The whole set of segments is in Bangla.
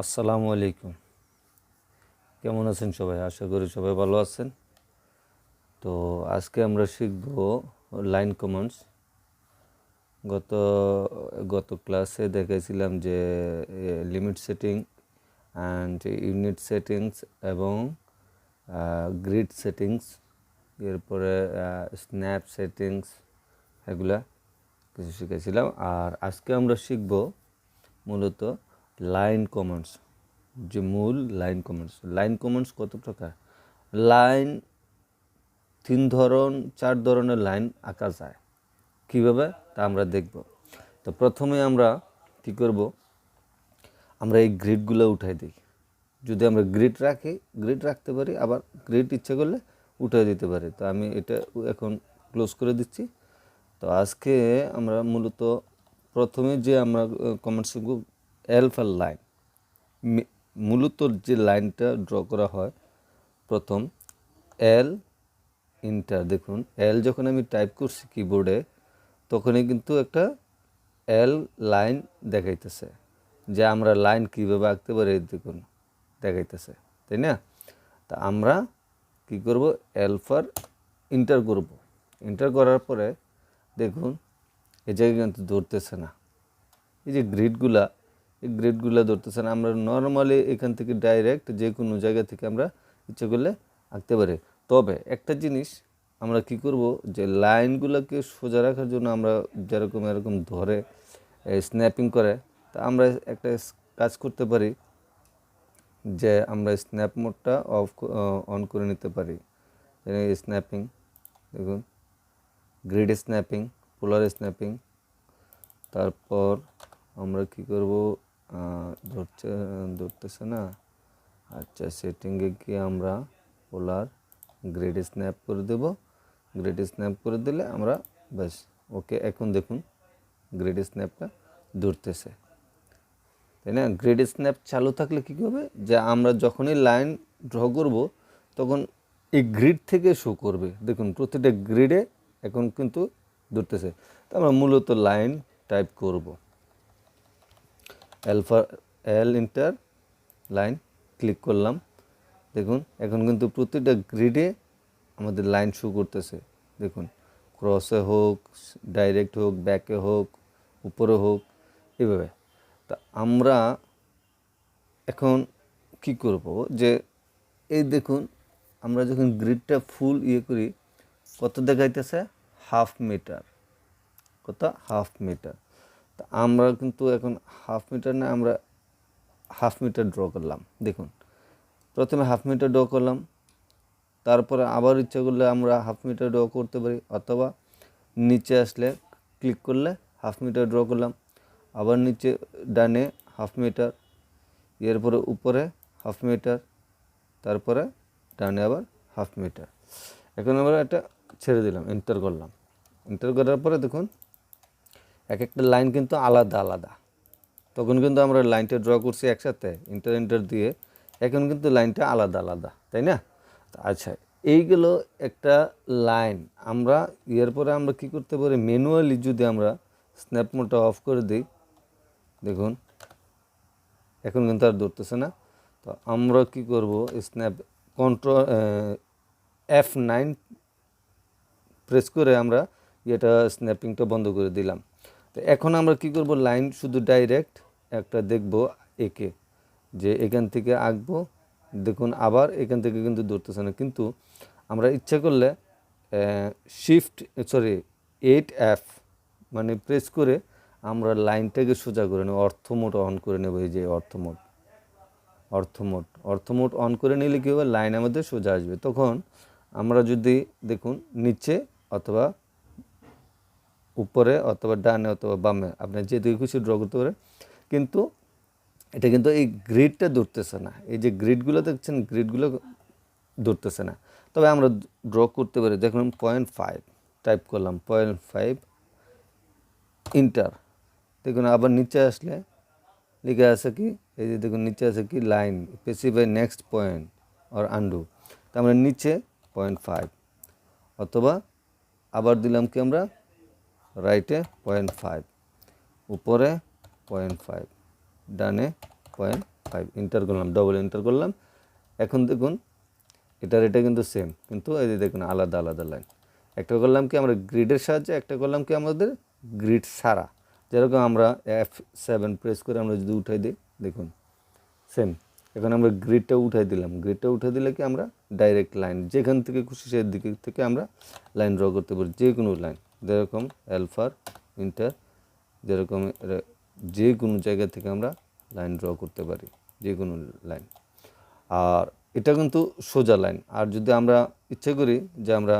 আসসালামু আলাইকুম। কেমন আছেন সবাই? আশা করি সবাই ভালো আছেন। তো আজকে আমরা শিখব লাইন কমান্ডস। গত গত ক্লাসে দেখাইছিলাম যে limit setting and unit settings এবং গ্রিড সেটিংস, এরপরে স্ন্যাপ সেটিংস, এগুলা কিছু শিখেছিলাম। আর আজকে আমরা শিখব মূলত লাইন কমান্ডস, যে মূল লাইন কমান্ডস কত প্রকার। লাইন চার ধরনের লাইন আঁকা যায়। কীভাবে তা আমরা দেখব। তো প্রথমে আমরা কী করব, আমরা এই গ্রিডগুলো উঠাই দিই। যদি আমরা গ্রিড রাখতে পারি, আবার গ্রিড ইচ্ছে করলে উঠাই দিতে পারি। তো আমি এটা এখন ক্লোজ করে দিচ্ছি। তো আজকে আমরা মূলত প্রথমে যে আমরা কমান্ড শিখব এলফার লাইন। মূলত যে লাইনটা ড্র করা হয়, প্রথম এল ইন্টার। দেখুন এল যখন আমি টাইপ করছি কিবোর্ডে, তখনই কিন্তু একটা এল লাইন দেখাইতেছে, যে আমরা লাইন কীভাবে আঁকতে পারি দেখুন দেখাইতেছে, তাই না? তা আমরা কি করব, এলফার ইন্টার করব। ইন্টার করার পরে দেখুন এই জায়গায় কিন্তু ধরতেছে না, এই যে গ্রিডগুলা ধরতেছে না। আমরা নর্মালি এখান থেকে ডাইরেক্ট যে কোনো জায়গা থেকে আমরা ইচ্ছে করলে আঁকতে পারি। তবে একটা জিনিস আমরা কি করব, যে লাইনগুলোকে সোজা রাখার জন্য আমরা যেরকম এরকম ধরে স্ন্যাপিং করে, তা আমরা একটা কাজ করতে পারি, যে আমরা স্ন্যাপ মোডটা অন করে নিতে পারি। স্ন্যাপিং দেখুন, গ্রিড স্ন্যাপিং, পোলার স্ন্যাপিং। তারপর আমরা কি করব, ধরতেছে না। আচ্ছা, সেটিংয়ে গিয়ে আমরা পোলার গ্রিড স্ন্যাপ করে দেব। গ্রিড স্ন্যাপ করে দিলে আমরা ব্যাস ওকে। এখন দেখুন গ্রিড স্ন্যাপটা ধরতেছে, তাই না? গ্রিড স্ন্যাপ চালু থাকলে কী হবে, যে আমরা যখনই লাইন ড্র করব তখন এই গ্রিড থেকে শো করবে। দেখুন প্রতিটা গ্রিডে এখন কিন্তু ধরতেছে। তো আমরা মূলত লাইন টাইপ করব, এল ইন্টার লাইন ক্লিক করলাম। দেখুন এখন কিন্তু প্রতিটা গ্রিডে আমাদের লাইন শো করতেছে। দেখুন ক্রসে হোক, ডাইরেক্ট হোক, ব্যাকে হোক, উপরে হোক, এভাবে। তা আমরা এখন কি করব, যে এই দেখুন আমরা যখন গ্রিডটা ফুল করি, কত দেখাইতেছে, হাফ মিটার। কত? Half metre. তা আমরা কিন্তু এখন হাফ মিটার না, আমরা হাফ মিটার ড্র করলাম। দেখুন প্রথমে হাফ মিটার ড্র করলাম, তারপরে আবার ইচ্ছা করলে আমরা হাফ মিটার ড্র করতে পারি, অথবা নিচে আসলে ক্লিক করলে হাফ মিটার ড্র করলাম, আবার নিচে ডানে হাফ মিটার, এরপরে উপরে হাফ মিটার, তারপরে ডানে আবার হাফ মিটার। এখন আমরা এটা ছেড়ে দিলাম, এন্টার করলাম। এন্টার করার পরে দেখুন এক একটা লাইন কিন্তু আলাদা আলাদা। তখন কিন্তু আমরা লাইনটা ড্র করছি একসাথে, ইন্টার দিয়ে। এখন কিন্তু লাইনটা আলাদা আলাদা, তাই না? আচ্ছা, এইগুলো একটা লাইন। আমরা এরপরে আমরা কি করতে পারি, ম্যানুয়ালি যদি আমরা স্ন্যাপ মোডটা অফ করে দিই, দেখুন এখন কিন্তু আর ধরতেছে না। তো আমরা কি করব, স্ন্যাপ কন্ট্রোল F9 প্রেস করে আমরা এটা স্ন্যাপিংটা বন্ধ করে দিলাম। তো এখন আমরা কি করব, লাইন শুধু ডাইরেক্ট একটা দেখব একে, যে এখান থেকে আঁকবো। দেখুন আবার এখান থেকে কিন্তু ধরতেছে না, কিন্তু আমরা ইচ্ছা করলে F8 মানে প্রেস করে আমরা লাইনটাকে সোজা করে নেব, অর্থ মোড অন করে নেব। এই যে অর্থ মোড অন করে নিলে কী হবে, লাইন আমাদের সোজা আসবে। তখন আমরা যদি দেখুন নিচে অথবা উপরে অথবা ডানে অথবা বামে, আপনার যেদিকে খুশি ড্র করতে পারে, কিন্তু এটা কিন্তু এই গ্রিডটা ধরতেছে না। এই যে গ্রিডগুলো দেখছেন, গ্রিডগুলো ধরতেছে না। তবে আমরা ড্র করতে পারি। দেখুন 0.5 টাইপ করলাম, 0.5 ইন্টার। দেখুন আবার নিচে আসলে লেখা আছে কি, এই যে দেখুন নিচে আছে কি, line specify next point or undo. তো আমরা নিচে 0.5, অথবা আবার দিলাম কি আমরা রাইটে 0.5, উপরে 0.5, ডানে 5 এন্টার করলাম, ডবল এন্টার করলাম। এখন দেখুন এটা কিন্তু সেম, কিন্তু এই যে দেখুন আলাদা আলাদা লাইন। একটা করলাম কি আমরা গ্রিডের সাহায্যে, একটা করলাম কি আমাদের গ্রিড ছাড়া। যেরকম আমরা F7 প্রেস করে আমরা যদি উঠাই দিই, দেখুন সেম। এখন আমরা গ্রিডটা উঠাই দিলাম, গ্রিডটা উঠাই দিলে কি আমরা ডাইরেক্ট লাইন যেখান থেকে খুশি সেই দিকে থেকে আমরা লাইন ড্র করতে পারি, যে কোনো লাইন। যেরকম অ্যালফার ইন্টার, যেরকম যে কোনো জায়গা থেকে আমরা লাইন ড্র করতে পারি, যে কোনো লাইন। আর এটা কিন্তু সোজা লাইন। আর যদি আমরা ইচ্ছে করি যে আমরা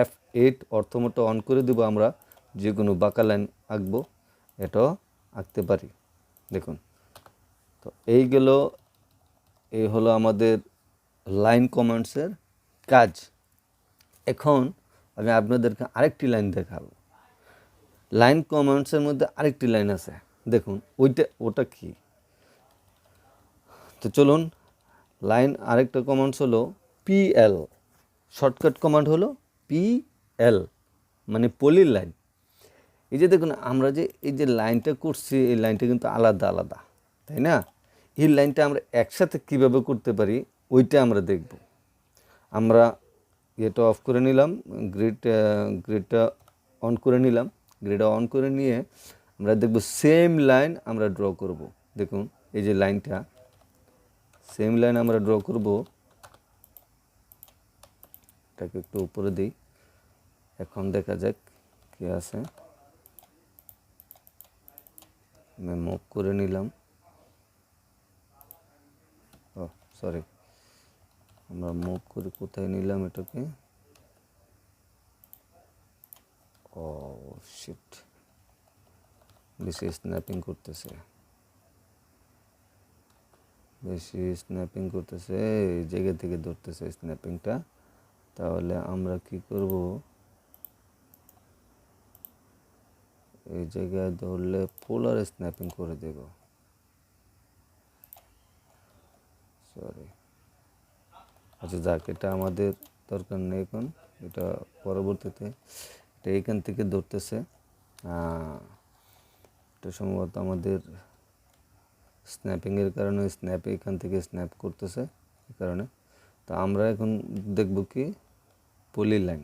F8 অর্থমোডটা অন করে দেব, আমরা যে কোনো বাঁকা লাইন আঁকবো, এটাও আঁকতে পারি। দেখুন, তো এই হলো আমাদের লাইন কমান্ডসের কাজ। এখন আমি আপনাদেরকে আরেকটি লাইন দেখাবো। লাইন কমান্ডসের মধ্যে আরেকটি লাইন আছে, দেখুন ওটা কি। তো চলুন, লাইন আরেকটা কমান্ডস হলো PL, শর্টকাট কমান্ড হলো PL, মানে পলি লাইন। এই যে দেখুন আমরা যে এই যে লাইনটা করছি, এই লাইনটা কিন্তু আলাদা আলাদা, তাই না? এই লাইনটা আমরা একসাথে কিভাবে করতে পারি ওইটা আমরা দেখব। আমরা এটা অফ করে নিলাম, গ্রিডটা অন করে নিলাম। গ্রিডটা অন করে নিয়ে আমরা দেখব সেম লাইন আমরা ড্র করব। দেখুন এই যে লাইনটা, সেম লাইন আমরা ড্র করব। এটাকে একটু উপরে দিই, এখন দেখা যাক কি আছে। আমি মুভ করে নিলাম, ও সরি, আমরা মুভ করে কোথায় নিলাম এটাকে, ও শিট, বেশি স্ন্যাপিং করতেছে, এই জায়গা থেকে ধরতেছে স্ন্যাপিংটা। তাহলে আমরা কি করব, এই জায়গায় ধরলে পোলার স্ন্যাপিং করে দেব। সরি, আচ্ছা যাক, এটা আমাদের দরকার নেই এখন, এটা পরবর্তীতে। এটা এইখান থেকে ধরতেছে, এটা সম্ভবত আমাদের স্ন্যাপিংয়ের কারণে, স্ন্যাপ এখান থেকে স্ন্যাপ করতেছে এই কারণে। তো আমরা এখন দেখব কি পলি লাইন।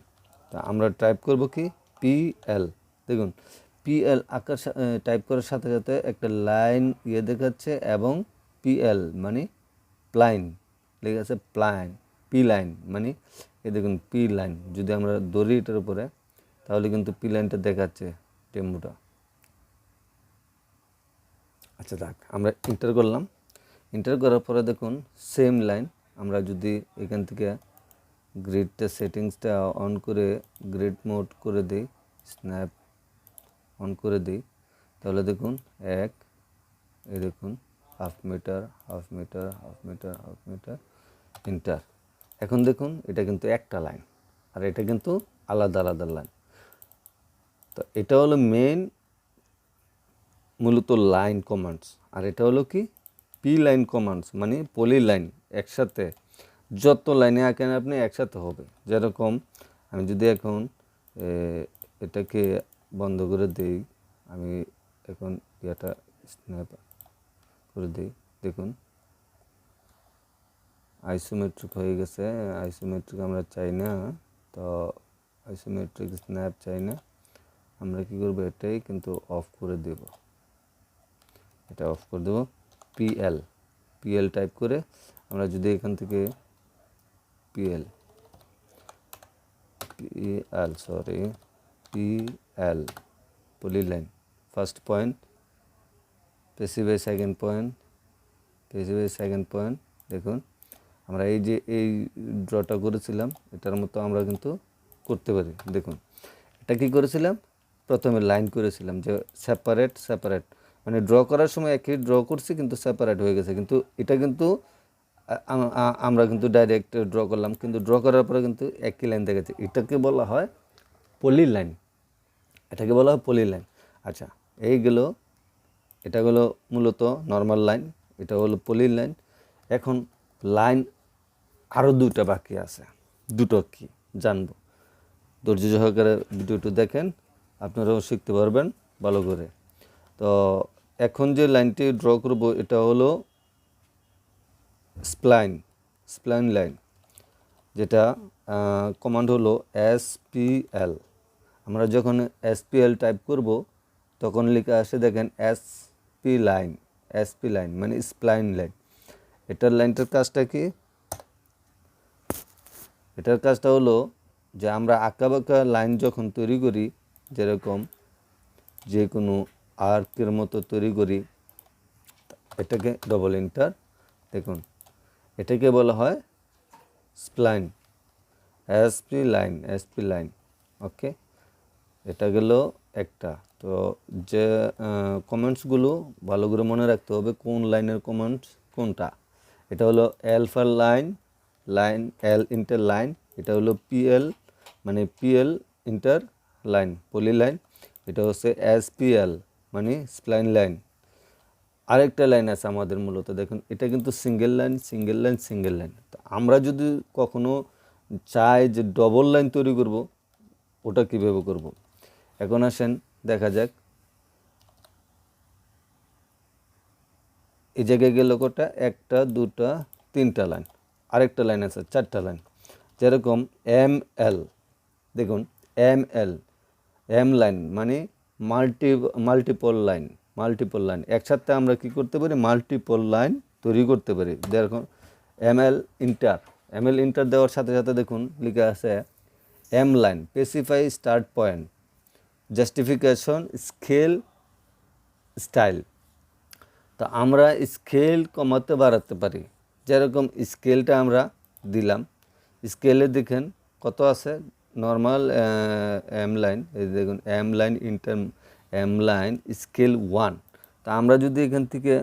তা আমরা টাইপ করব কি PL। দেখুন PL আকার টাইপ করার সাথে সাথে একটা লাইন দেখাচ্ছে, এবং PL মানে প্লাইন লেগে আছে, P লাইন মানে এই দেখুন P লাইন। যদি আমরা দড়ি এটার উপরে, তাহলে কিন্তু P লাইনটা দেখাচ্ছে টেম্পোটা। আচ্ছা যাক, আমরা এন্টার করলাম। এন্টার করার পরে দেখুন সেম লাইন, আমরা যদি এখান থেকে গ্রিডটা সেটিংসটা অন করে গ্রিড মোড করে দিই, স্ন্যাপ অন করে দিই, তাহলে দেখুন এই দেখুন হাফ মিটার এন্টার। এখন দেখুন এটা কিন্তু একটা লাইন, আর এটা কিন্তু আলাদা আলাদা লাইন। তো এটা হলো মূলত লাইন কমান্ডস, আর এটা হলো কি P লাইন কমান্ডস, মানে পলি লাইন। একসাথে যত লাইনে আঁকেন আপনি একসাথে হবে। যেরকম আমি যদি এখন এটাকে বন্ধ করে দিই, আমি এখন এটা স্ন্যাপ করে দিই, দেখুন আইসোমেট্রিক হয়ে গেছে। আইসোমেট্রিক আমরা চাই না, তো আইসোমেট্রিক স্ন্যাপ চাই না। আমরা কি করব, এটাই কিন্তু অফ করে দেব, এটা অফ করে দেব। PL টাইপ করে আমরা যদি এখান থেকে PL polyline, first point, specify second point, দেখুন আমরা এই যে এই ড্রটা করেছিলাম এটার মতো আমরা কিন্তু করতে পারি। দেখুন এটা কি করেছিলাম, প্রথমে লাইন করেছিলাম যে সেপারেট, মানে ড্র করার সময় একই ড্র করছি, কিন্তু সেপারেট হয়ে গেছে। কিন্তু এটা কিন্তু আমরা কিন্তু ডাইরেক্ট ড্র করলাম, কিন্তু ড্র করার পরে কিন্তু একই লাইন দেখাচ্ছে। এটাকে বলা হয় পলি লাইন, আচ্ছা এইগুলো, এটা হলো মূলত নর্মাল লাইন, এটা হলো পলি লাইন। এখন লাইন আরও দুটো বাকি আছে, দুটো কি জানবো। ধৈর্য সহকারে ভিডিওটি দেখেন, আপনারাও শিখতে পারবেন ভালো করে। তো এখন যে লাইনটি ড্র করব এটা হলো স্প্লাইন লাইন, যেটা কমান্ড হলো SPL। আমরা যখন SPL টাইপ করব তখন লেখা আসে দেখেন SP লাইন মানে স্প্লাইন লাইন। এটার লাইনটার কাজটা কি? এটার কাজটা হলো যে আমরা আঁকা বাঁকা লাইন যখন তৈরি করি, যেরকম যে কোনো আর্কের মতো তৈরি করি, এটাকে ডবল ইন্টার, দেখুন এটাকে বলা হয় স্প্লাইন, SP লাইন। ওকে, এটা গেল একটা। তো যে কমেন্টসগুলো ভালো করে মনে রাখতে হবে কোন লাইনের কমেন্টস কোনটা। এটা হলো L for line L inter line, এটা হলো PL মানে PL ইন্টার লাইন পলি লাইন, এটা হচ্ছে SPL মানে স্প্লাইন লাইন। আরেকটা লাইন আছে আমাদের মূলত, দেখুন এটা কিন্তু সিঙ্গেল লাইন। তো আমরা যদি কখনো চাই যে ডবল লাইন তৈরি করব, ওটা কীভাবে করব? এখন আসেন দেখা যাক। এই জায়গায় গেল কটা? একটা, দুটা, তিনটা লাইন। আরেকটা লাইন আছে চারটা লাইন, যেরকম ML, দেখুন এম লাইন মানে মাল্টিপল লাইন। একসাথে আমরা কি করতে পারি? মাল্টিপল লাইন তৈরি করতে পারি। যেরকম ML ইন্টার দেওয়ার সাথে সাথে দেখুন লেখা আছে M line specify start point, justification, scale, style. তো আমরা স্কেল কমাতে বাড়াতে পারি। যেরকম স্কেলটা আমরা দিলাম, স্কেলে দেখেন কত আছে? নর্মাল M লাইন, এই দেখুন M line inter M line scale 1। তা আমরা যদি এখান থেকে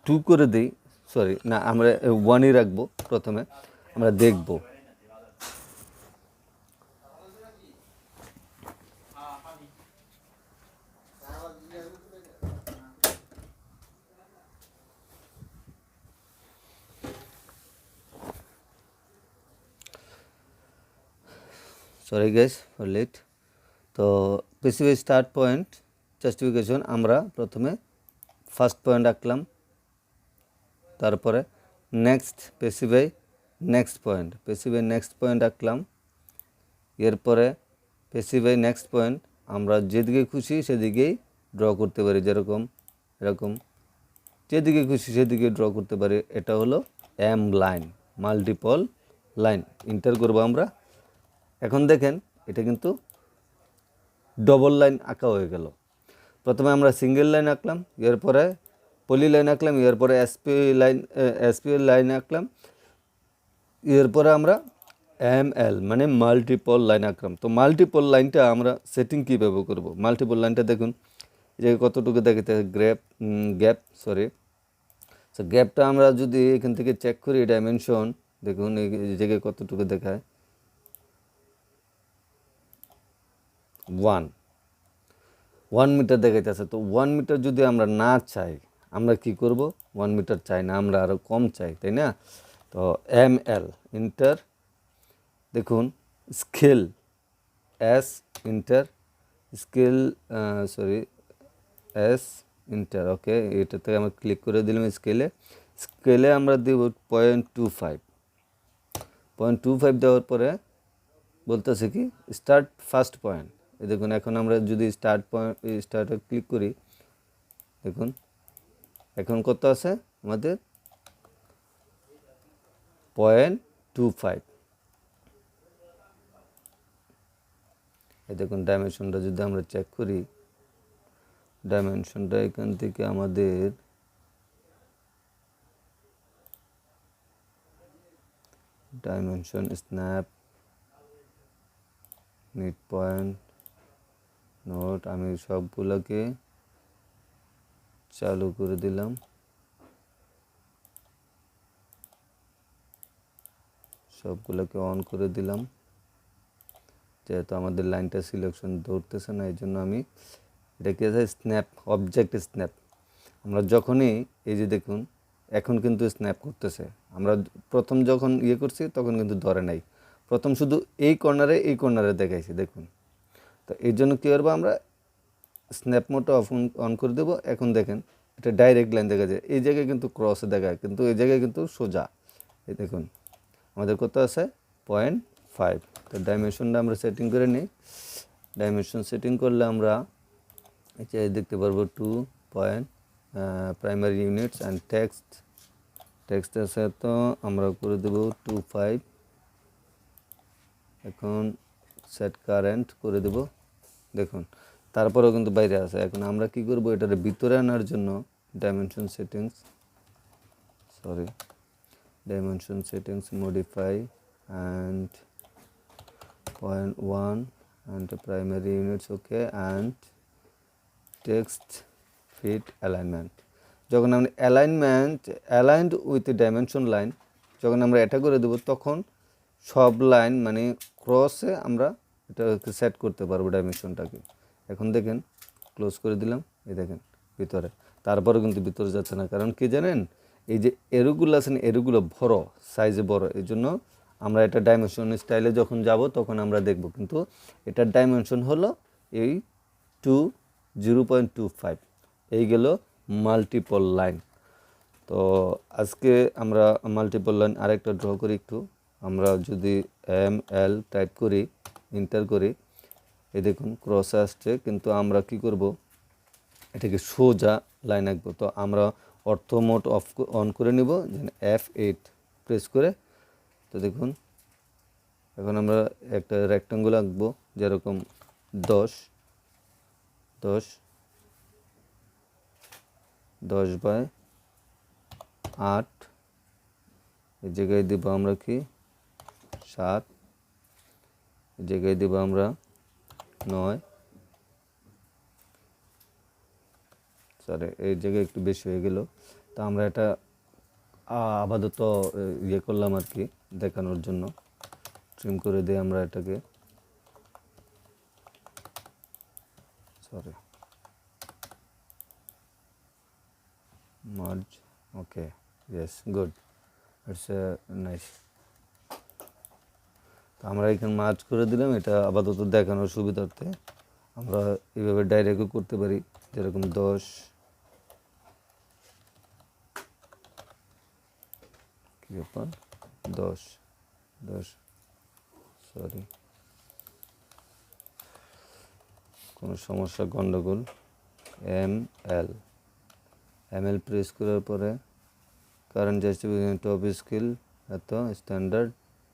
2 করে দিই, সরি না, আমরা 1ই রাখবো। প্রথমে আমরা দেখব, সরি গাইস ফর লেট। তো স্পেসিফাই স্টার্ট পয়েন্ট, জাস্টিফিকেশন আমরা প্রথমে ফার্স্ট পয়েন্ট আঁকলাম, তারপরে নেক্সট স্পেসিফাই নেক্সট পয়েন্ট আঁকলাম, এরপরে স্পেসিফাই নেক্সট পয়েন্ট আমরা যেদিকে খুশি সেদিকেই ড্র করতে পারি, যেরকম এরকম যেদিকে খুশি সেদিকে ড্র করতে পারি। এটা হলো M line, multiple line inter করবো আমরা। এখন দেখেন এটা কিন্তু ডবল লাইন আঁকা হয়ে গেল। প্রথমে আমরা সিঙ্গেল লাইন আঁকলাম, এরপরে পলি লাইন আঁকলাম, এরপরে SP লাইন আঁকলাম, এরপরে আমরা ML মানে মাল্টিপল লাইন আঁকলাম। তো মাল্টিপল লাইনটা আমরা সেটিং কীভাবে করব? মাল্টিপল লাইনটা দেখুন যে কতটুকু দেখাতে গ্যাপ, সো গ্যাপটা আমরা যদি এখান থেকে চেক করি, ডাইমেনশন দেখুন এই জায়গায় কতটুকু দেখায়, 1 মিটার দেখাইতেছে। তো 1 মিটার যদি আমরা না চাই, আমরা কি করব? 1 মিটার চাই না, আমরা আরও কম চাই, তাই না? তো ML ইন্টার, দেখুন scale S enter scale, S enter. Okay, এটাতে আমরা ক্লিক করে দিলাম স্কেলে আমরা দেব 0.25 দেওয়ার পরে বলতেছে কি স্টার্ট ফার্স্ট পয়েন্ট। এই দেখুন এখন আমরা যদি স্টার্টে ক্লিক করি, দেখুন এখন কত আছে আমাদের? 0.25। এই দেখুন ডাইমেনশনটা যদি আমরা চেক করি, ডাইমেনশনটা এখান থেকে আমাদের dimension, snap, mid point, note, আমি সবগুলোকে চালু করে দিলাম, সবগুলোকে অন করে দিলাম। যেহেতু আমাদের লাইনটা সিলেকশন ধরতেছে না, এই জন্য আমি এটাকে স্ন্যাপ, অবজেক্ট স্ন্যাপ। আমরা যখনই এই যে দেখুন এখন কিন্তু স্ন্যাপ করতেছে, আমরা প্রথম যখন করছি তখন কিন্তু ধরে নাই, প্রথম শুধু এই কর্নারে দেখাইছি দেখুন। তো এই জন্য কী করবো, আমরা স্ন্যাপ মোডটা অন করে দেবো। এখন দেখেন এটা ডাইরেক্ট লাইন দেখা যায়, এই জায়গায় কিন্তু ক্রসে দেখায়, কিন্তু এই জায়গায় কিন্তু সোজা। এই দেখুন আমাদের কত আছে 0.5। তো ডাইমেনশনটা আমরা সেটিং করে নিই। ডাইমেনশন সেটিং করলে আমরা দেখতে পারবো 2 point primary units and text আছে, তো আমরা করে দেব 25। এখন সেট কারেন্ট করে দেব, দেখুন তারপরেও কিন্তু বাইরে আছে। এখন আমরা কি করব, এটার ভিতরে আনার জন্য dimension settings modify and 0.1 and primary units, okay, and text fit alignment। যখন আমরা aligned with the dimension line যখন আমরা এটা করে দেব, তখন সব লাইন মানে ক্রসে আমরা এটাকে সেট করতে পারবো ডাইমেনশনটাকে। এখন দেখেন ক্লোজ করে দিলাম, এই দেখেন ভিতরে, তারপরে কিন্তু ভিতরে যাচ্ছে না, কারণ কি জানেন, এই যে এরোগুলো আছেন এরোগুলো বড় সাইজে বড়, এই জন্য আমরা এটা ডাইমেনশন স্টাইলে যখন যাব তখন আমরা দেখব, কিন্তু এটার ডাইমেনশন হলো এই 0.25। এই গেল মাল্টিপল লাইন। তো আজকে আমরা মাল্টিপল লাইন আরেকটা ড্র করি একটু। আমরা যদি ML টাইপ করি, এন্টার করি, এই দেখুন ক্রসে আসছে, কিন্তু আমরা কি করব, এটাকে সোজা লাইন আঁকবো। তো আমরা অর্থ মোড অন করে নিব, যেন F8 প্রেস করে। তো দেখুন এখন আমরা একটা রেক্ট্যাঙ্গল আঁকবো, যেরকম 10 × 8। এই জায়গায় দিব আমরা কি 7, এই জায়গায় দিব আমরা 9, সরি এই জায়গায় একটু বেশি হয়ে গেল। তো আমরা এটা আপাতত ইয়ে করলাম আর কি, দেখানোর জন্য ট্রিম করে দিই আমরা এটাকে, sorry merge, okay, yes, good, it's nice. তো আমরা এখানে মার্জ করে দিলাম, এটা আপাতত দেখানোর সুবিধার্থে। আমরা এইভাবে ডাইরেক্টও করতে পারি, যেরকম 10 কি ব্যাপার 10 সরি কোনো সমস্যা গন্ডগোল। ML প্রেস করার পরে কারেন্ট জাস্টিফিকেশন টপ স্কেল এত standard,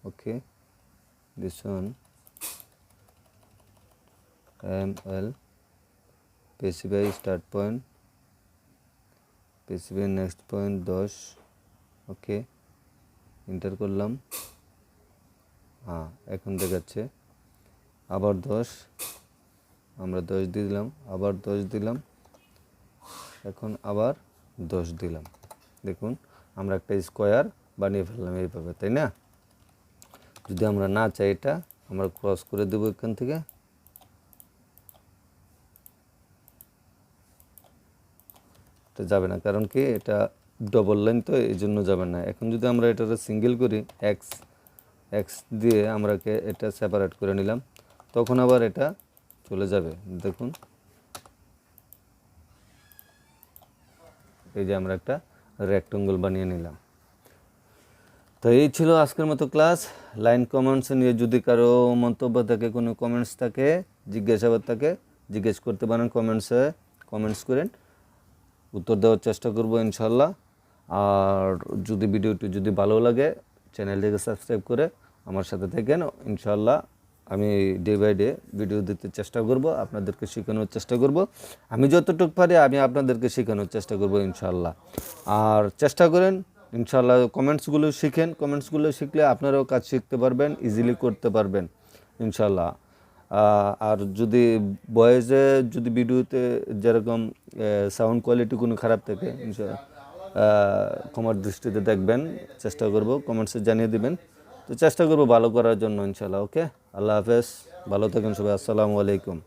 okay, this one ML specify start point, specify next point 10, okay, enter করলাম। হ্যাঁ এখন দেখাচ্ছে, আবার 10, আমরা 10 দিলাম, আবার 10 দিলাম, এখন আবার 10 দিলাম। দেখুন আমরা একটা স্কোয়ার বানিয়ে ফেললাম এইভাবে, তাই না? যদি আমরা না চাই এটা আমরা ক্রস করে দেবো এখান থেকে, এটা যাবে না, কারণ কি এটা ডবল লাইন, তো এই জন্য যাবে না। এখন যদি আমরা এটা সিঙ্গেল করি, এক্স দিয়ে আমরা এটা সেপারেট করে নিলাম, তখন আবার এটা চলে যাবে। দেখুন এই যে আমরা একটা রেক্ট্যাঙ্গল বানিয়ে নিলাম। তো এই ছিল আজকের মতো ক্লাস। লাইন কমেন্টস নিয়ে যদি কারো মন্তব্য থাকে, কোনো কমেন্টস থাকে, জিজ্ঞাসাবাদ থাকে, জিজ্ঞেস করতে পারেন কমেন্টস করেন, উত্তর দেওয়ার চেষ্টা করব ইনশাল্লাহ। আর যদি ভিডিওটি যদি ভালো লাগে চ্যানেলটিকে সাবস্ক্রাইব করে আমার সাথে থাকেন, ইনশাল্লাহ আমি ডে বাই ডে ভিডিও দিতে চেষ্টা করব, আপনাদেরকে শেখানোর চেষ্টা করব। আমি যতটুকু পারি আমি আপনাদেরকে শেখানোর চেষ্টা করব ইনশাল্লাহ। আর চেষ্টা করেন ইনশাল্লাহ কমেন্টসগুলো শিখেন, কমেন্টসগুলো শিখলে আপনারাও কাজ শিখতে পারবেন, ইজিলি করতে পারবেন ইনশাল্লাহ। আর যদি ভয়েসে যদি ভিডিওতে যেরকম সাউন্ড কোয়ালিটি কোনো খারাপ থাকে ইনশাল্লাহ ক্ষমার দৃষ্টিতে দেখবেন, চেষ্টা করব, কমেন্টসে জানিয়ে দিবেন। তো চেষ্টা করব ভালো করার জন্য ইনশাল্লাহ। ওকে, আল্লাহ হাফেজ, ভালো থাকেন সবাই, আসসালামু আলাইকুম।